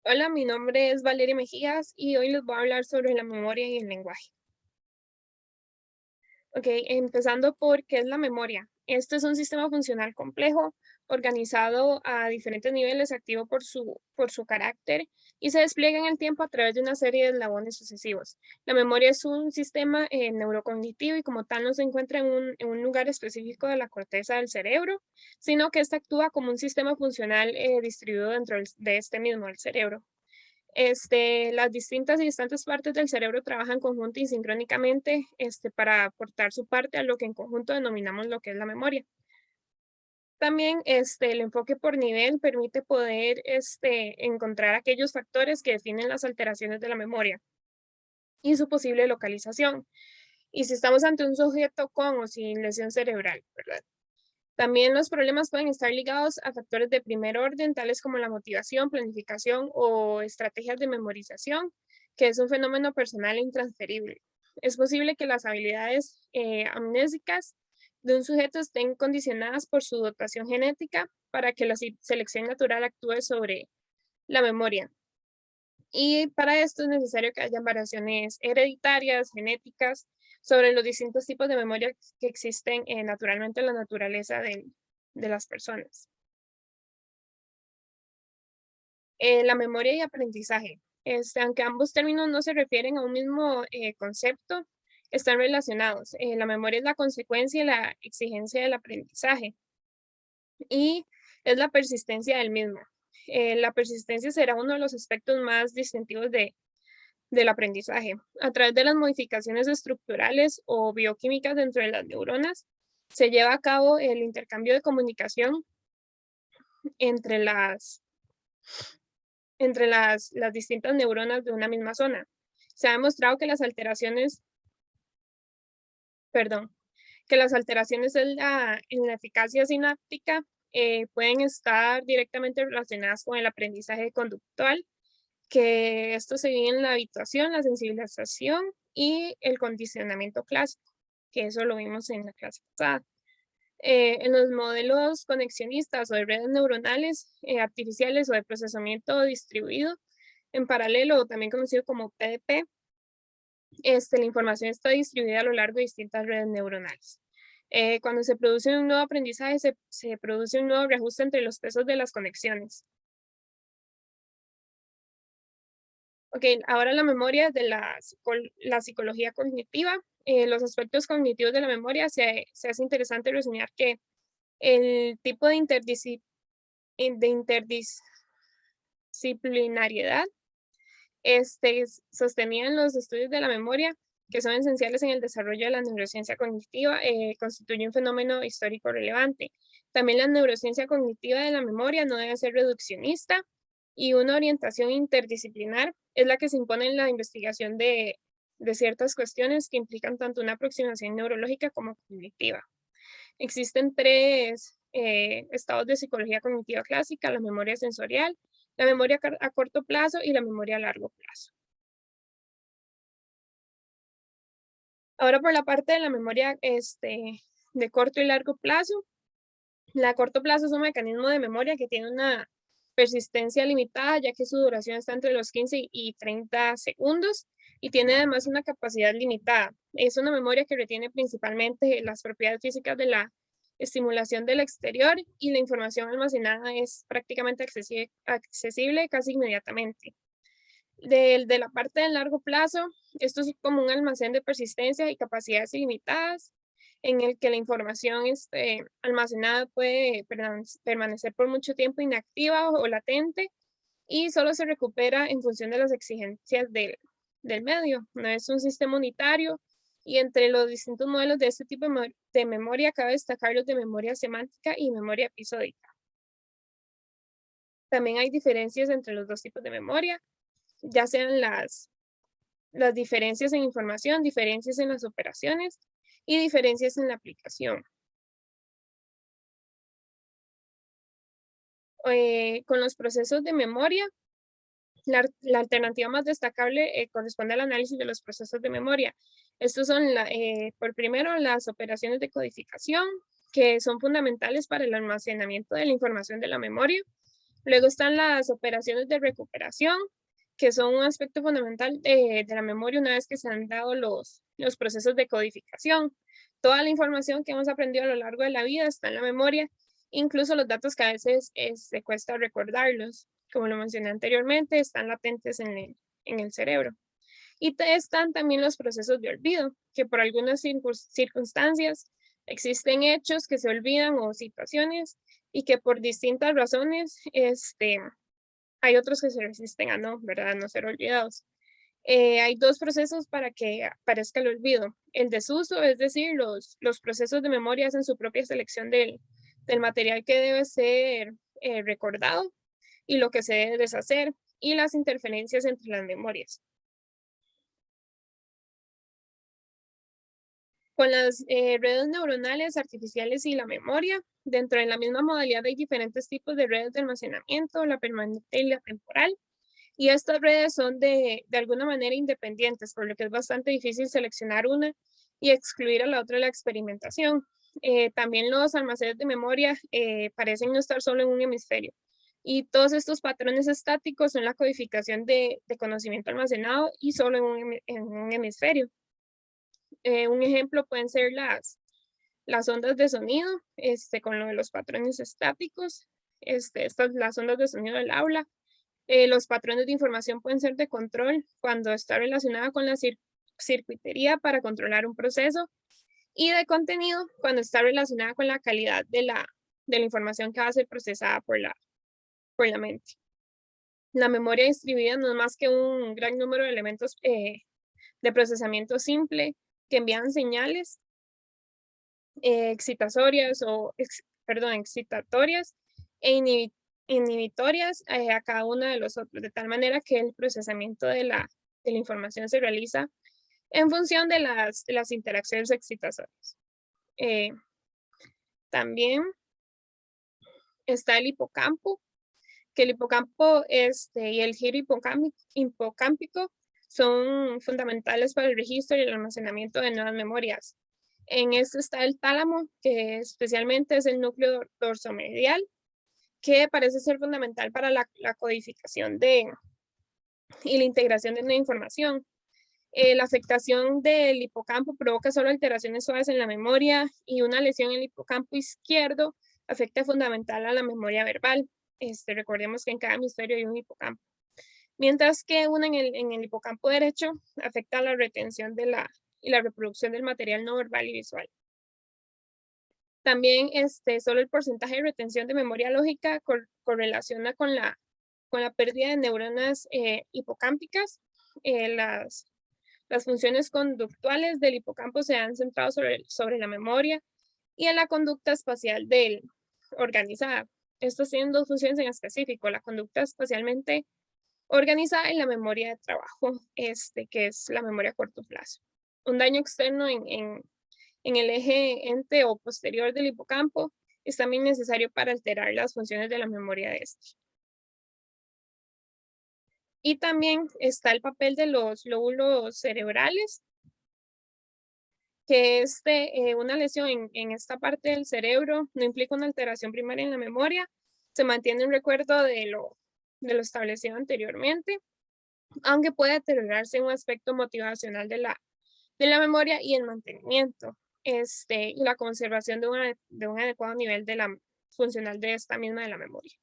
Hola, mi nombre es Valeria Mejías y hoy les voy a hablar sobre la memoria y el lenguaje. Ok, empezando por qué es la memoria. Este es un sistema funcional complejo, organizado a diferentes niveles, activo por su carácter y se despliega en el tiempo a través de una serie de eslabones sucesivos. La memoria es un sistema neurocognitivo y como tal no se encuentra en un lugar específico de la corteza del cerebro, sino que ésta actúa como un sistema funcional distribuido dentro de este mismo, el cerebro. Las distintas y distantes partes del cerebro trabajan conjunta y sincrónicamente, para aportar su parte a lo que en conjunto denominamos lo que es la memoria. También, el enfoque por nivel permite poder, encontrar aquellos factores que definen las alteraciones de la memoria y su posible localización. Y si estamos ante un sujeto con o sin lesión cerebral, ¿verdad? También los problemas pueden estar ligados a factores de primer orden, tales como la motivación, planificación o estrategias de memorización, que es un fenómeno personal e intransferible. Es posible que las habilidades amnésicas de un sujeto estén condicionadas por su dotación genética para que la selección natural actúe sobre la memoria. Y para esto es necesario que haya variaciones hereditarias, genéticas, sobre los distintos tipos de memoria que existen naturalmente en la naturaleza de las personas. La memoria y aprendizaje. Aunque ambos términos no se refieren a un mismo concepto, están relacionados. La memoria es la consecuencia y la exigencia del aprendizaje y es la persistencia del mismo. La persistencia será uno de los aspectos más distintivos del aprendizaje. A través de las modificaciones estructurales o bioquímicas dentro de las neuronas, se lleva a cabo el intercambio de comunicación entre las distintas neuronas de una misma zona. Se ha demostrado que las alteraciones, perdón, que las alteraciones en la eficacia sináptica pueden estar directamente relacionadas con el aprendizaje conductual, que esto se vive en la habituación, la sensibilización y el condicionamiento clásico, que eso lo vimos en la clase pasada. En los modelos conexionistas o de redes neuronales artificiales o de procesamiento distribuido en paralelo, o también conocido como PDP, la información está distribuida a lo largo de distintas redes neuronales. Cuando se produce un nuevo aprendizaje, se produce un nuevo reajuste entre los pesos de las conexiones. Ok, ahora la memoria de la psicología cognitiva. Los aspectos cognitivos de la memoria se hace interesante reseñar que el tipo de interdisciplinariedad sostenida en los estudios de la memoria, que son esenciales en el desarrollo de la neurociencia cognitiva, constituye un fenómeno histórico relevante. También la neurociencia cognitiva de la memoria no debe ser reduccionista y una orientación interdisciplinar es la que se impone en la investigación de ciertas cuestiones que implican tanto una aproximación neurológica como cognitiva. Existen tres estados de psicología cognitiva clásica: la memoria sensorial, la memoria a corto plazo y la memoria a largo plazo. Ahora por la parte de la memoria de corto y largo plazo. La a corto plazo es un mecanismo de memoria que tiene una persistencia limitada, ya que su duración está entre los 15 y 30 segundos y tiene además una capacidad limitada. Es una memoria que retiene principalmente las propiedades físicas de la estimulación del exterior y la información almacenada es prácticamente accesible casi inmediatamente. De la parte de largo plazo, esto es como un almacén de persistencia y capacidades ilimitadas en el que la información almacenada puede permanecer por mucho tiempo inactiva o latente y solo se recupera en función de las exigencias del medio. No es un sistema unitario y entre los distintos modelos de este tipo de memoria cabe destacar los de memoria semántica y memoria episódica. También hay diferencias entre los dos tipos de memoria, ya sean las diferencias en información, diferencias en las operaciones y diferencias en la aplicación. Con los procesos de memoria, la alternativa más destacable corresponde al análisis de los procesos de memoria. Estos son, por primero, las operaciones de codificación, que son fundamentales para el almacenamiento de la información de la memoria. Luego están las operaciones de recuperación, que son un aspecto fundamental de la memoria una vez que se han dado los procesos de codificación. Toda la información que hemos aprendido a lo largo de la vida está en la memoria, incluso los datos que a veces se cuesta recordarlos. Como lo mencioné anteriormente, están latentes en el cerebro. Y están también los procesos de olvido, que por algunas circunstancias existen hechos que se olvidan o situaciones y que por distintas razones hay otros que se resisten a no, ¿verdad? A no ser olvidados. Hay dos procesos para que aparezca el olvido. El desuso, es decir, los procesos de memoria hacen su propia selección del material que debe ser recordado y lo que se debe deshacer, y las interferencias entre las memorias. Con las redes neuronales artificiales y la memoria, dentro de la misma modalidad hay diferentes tipos de redes de almacenamiento, la permanente y la temporal. Y estas redes son de alguna manera independientes, por lo que es bastante difícil seleccionar una y excluir a la otra de la experimentación. También los almacenes de memoria parecen no estar solo en un hemisferio. Y todos estos patrones estáticos son la codificación de conocimiento almacenado y solo en un hemisferio. Un ejemplo pueden ser las ondas de sonido, con lo de los patrones estáticos, las ondas de sonido del aula. Los patrones de información pueden ser de control cuando está relacionada con la circuitería para controlar un proceso, y de contenido cuando está relacionada con la calidad de la información que va a ser procesada por la mente. La memoria distribuida no es más que un gran número de elementos de procesamiento simple que envían señales excitatorias e inhibitorias a cada uno de los otros, de tal manera que el procesamiento de la información se realiza en función de las interacciones excitatorias. Eh, También está el hipocampo, que el hipocampo y el giro hipocámpico son fundamentales para el registro y el almacenamiento de nuevas memorias. En esto está el tálamo, que especialmente es el núcleo dorsomedial, que parece ser fundamental para la codificación y la integración de nueva información. La afectación del hipocampo provoca solo alteraciones suaves en la memoria, y una lesión en el hipocampo izquierdo afecta fundamental a la memoria verbal. Recordemos que en cada hemisferio hay un hipocampo. Mientras que una en el hipocampo derecho afecta a la retención y la reproducción del material no verbal y visual. También solo el porcentaje de retención de memoria lógica correlaciona con la pérdida de neuronas hipocámpicas. Las funciones conductuales del hipocampo se han centrado sobre la memoria y en la conducta espacial organizada. Estos tienen dos funciones en específico: la conducta espacialmente organizada y la memoria de trabajo, que es la memoria a corto plazo. Un daño externo en el eje ente o posterior del hipocampo es también necesario para alterar las funciones de la memoria de este. Y también está el papel de los lóbulos cerebrales, que una lesión en esta parte del cerebro no implica una alteración primaria en la memoria. Se mantiene un recuerdo de lo establecido anteriormente, aunque puede deteriorarse un aspecto motivacional de la memoria y el mantenimiento y la conservación de un adecuado nivel funcional de esta misma de la memoria.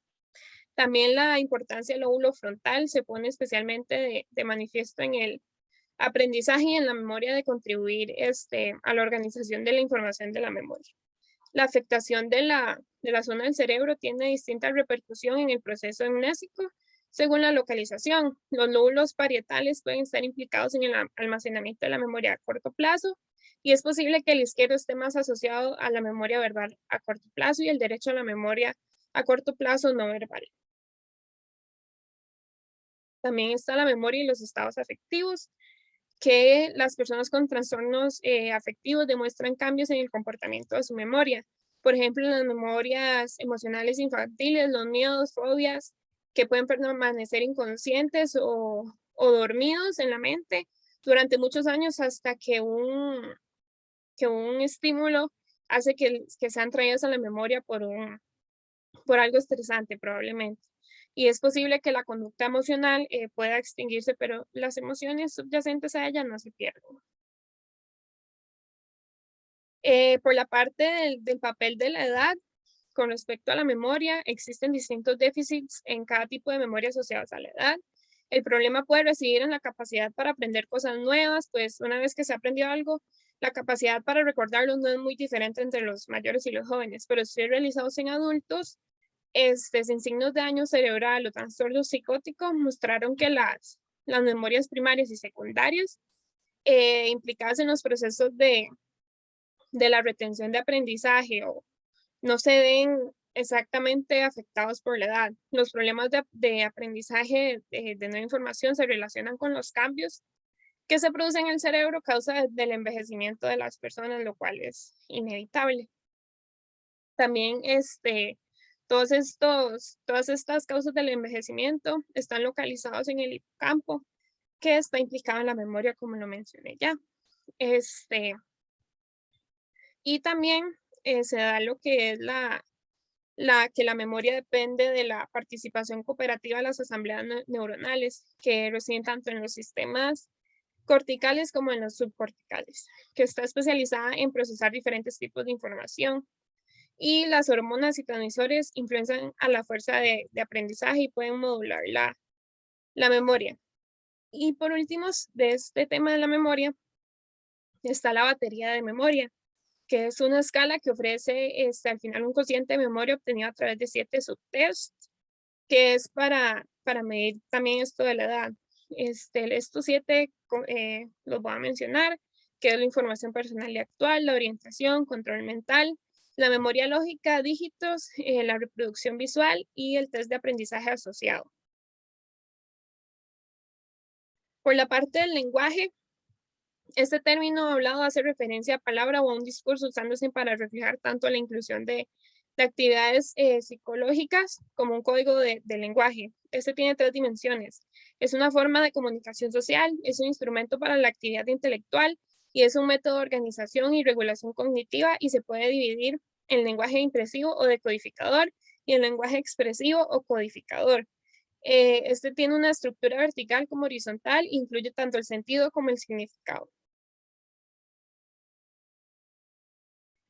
También la importancia del lóbulo frontal se pone especialmente de manifiesto en el aprendizaje y en la memoria, de contribuir a la organización de la información de la memoria. La afectación de la zona del cerebro tiene distinta repercusión en el proceso amnésico según la localización. Los lóbulos parietales pueden estar implicados en el almacenamiento de la memoria a corto plazo, y es posible que el izquierdo esté más asociado a la memoria verbal a corto plazo y el derecho a la memoria a corto plazo no verbal. También está la memoria y los estados afectivos, que las personas con trastornos afectivos demuestran cambios en el comportamiento de su memoria. Por ejemplo, en las memorias emocionales infantiles, los miedos, fobias, que pueden permanecer inconscientes o dormidos en la mente durante muchos años, hasta que un estímulo hace que sean traídos a la memoria por algo estresante, probablemente. y es posible que la conducta emocional pueda extinguirse, pero las emociones subyacentes a ella no se pierden. Por la parte del papel de la edad, con respecto a la memoria, existen distintos déficits en cada tipo de memoria asociados a la edad. El problema puede residir en la capacidad para aprender cosas nuevas, pues una vez que se aprendió algo, la capacidad para recordarlo no es muy diferente entre los mayores y los jóvenes, pero estudios realizados en adultos sin signos de daño cerebral o trastorno psicótico mostraron que las memorias primarias y secundarias implicadas en los procesos de la retención de aprendizaje o no se ven exactamente afectados por la edad. Los problemas de aprendizaje de nueva información se relacionan con los cambios que se producen en el cerebro a causa del envejecimiento de las personas, lo cual es inevitable. También todas estas causas del envejecimiento están localizados en el hipocampo, que está implicado en la memoria, como lo mencioné ya. Este, y también se da lo que es que la memoria depende de la participación cooperativa de las asambleas neuronales, que residen tanto en los sistemas corticales como en los subcorticales, que está especializada en procesar diferentes tipos de información. Y las hormonas y transmisores influencian a la fuerza de aprendizaje y pueden modular la memoria. Y por último, de este tema de la memoria, está la batería de memoria, que es una escala que ofrece al final un cociente de memoria obtenido a través de 7 subtests, que es para medir también esto de la edad. Estos 7 los voy a mencionar, que es la información personal y actual, la orientación, control mental, la memoria lógica, dígitos, la reproducción visual y el test de aprendizaje asociado. Por la parte del lenguaje, este término hablado hace referencia a palabra o a un discurso usándose para reflejar tanto la inclusión de actividades psicológicas como un código de lenguaje. Este tiene 3 dimensiones. Es una forma de comunicación social, es un instrumento para la actividad intelectual y es un método de organización y regulación cognitiva y se puede dividir en lenguaje impresivo o decodificador y en lenguaje expresivo o codificador. Este tiene una estructura vertical como horizontal, incluye tanto el sentido como el significado.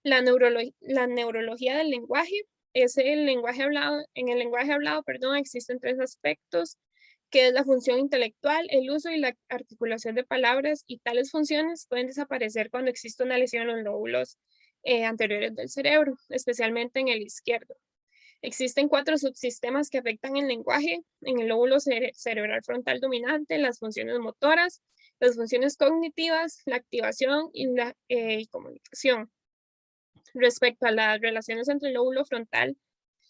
La neurología del lenguaje es el lenguaje hablado, en el lenguaje hablado, perdón, existen 3 aspectos, que es la función intelectual, el uso y la articulación de palabras, y tales funciones pueden desaparecer cuando existe una lesión en los lóbulos anteriores del cerebro, especialmente en el izquierdo. Existen 4 subsistemas que afectan el lenguaje, en el lóbulo cerebral frontal dominante, las funciones motoras, las funciones cognitivas, la activación y la comunicación. Respecto a las relaciones entre el lóbulo frontal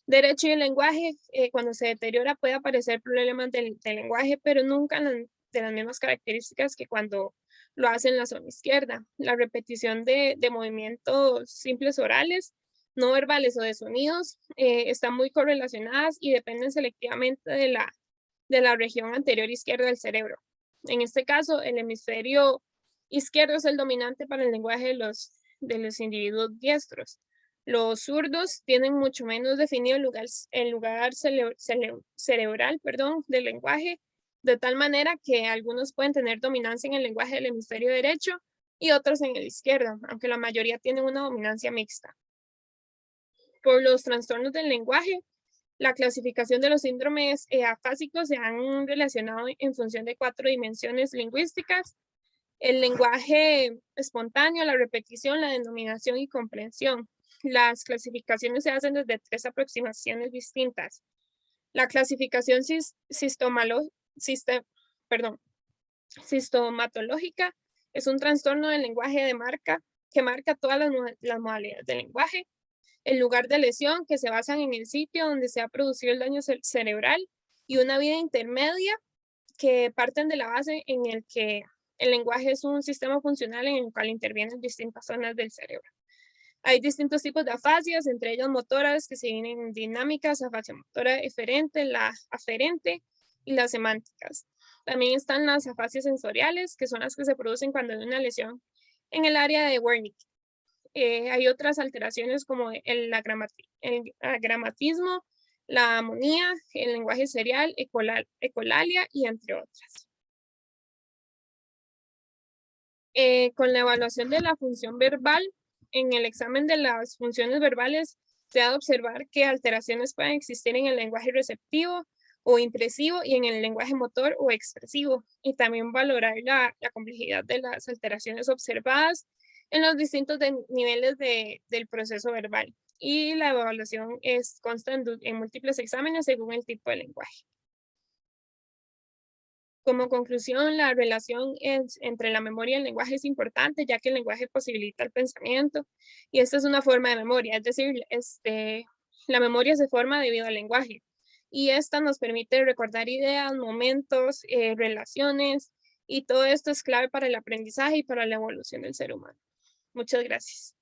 derecho y el lenguaje, cuando se deteriora puede aparecer problemas del lenguaje, pero nunca de las mismas características que cuando lo hace en la zona izquierda. La repetición de movimientos simples orales, no verbales o de sonidos están muy correlacionadas y dependen selectivamente de la región anterior izquierda del cerebro. En este caso, el hemisferio izquierdo es el dominante para el lenguaje de los individuos diestros. Los zurdos tienen mucho menos definido el lugar cerebral, del lenguaje, de tal manera que algunos pueden tener dominancia en el lenguaje del hemisferio derecho y otros en el izquierdo, aunque la mayoría tienen una dominancia mixta. Por los trastornos del lenguaje, la clasificación de los síndromes afásicos se han relacionado en función de 4 dimensiones lingüísticas: el lenguaje espontáneo, la repetición, la denominación y comprensión. Las clasificaciones se hacen desde 3 aproximaciones distintas. La clasificación sistomatológica es un trastorno del lenguaje que marca todas las modalidades del lenguaje. El lugar de lesión, que se basan en el sitio donde se ha producido el daño cerebral, y una vida intermedia, que parten de la base en el que el lenguaje es un sistema funcional en el cual intervienen distintas zonas del cerebro. Hay distintos tipos de afasias, entre ellas motoras, que se dividen en dinámicas, afasia motora eferente, la aferente y las semánticas. También están las afasias sensoriales, que son las que se producen cuando hay una lesión en el área de Wernicke. Hay otras alteraciones como el agramatismo, la amonía, el lenguaje serial, ecolalia y entre otras. Con la evaluación de la función verbal, en el examen de las funciones verbales se ha de observar que alteraciones pueden existir en el lenguaje receptivo o impresivo y en el lenguaje motor o expresivo, y también valorar la complejidad de las alteraciones observadas en los distintos niveles del proceso verbal. Y la evaluación consta en múltiples exámenes según el tipo de lenguaje. Como conclusión, la relación entre la memoria y el lenguaje es importante, ya que el lenguaje posibilita el pensamiento, y esta es una forma de memoria, es decir, la memoria se forma debido al lenguaje, y esta nos permite recordar ideas, momentos, relaciones, y todo esto es clave para el aprendizaje y para la evolución del ser humano. Muchas gracias.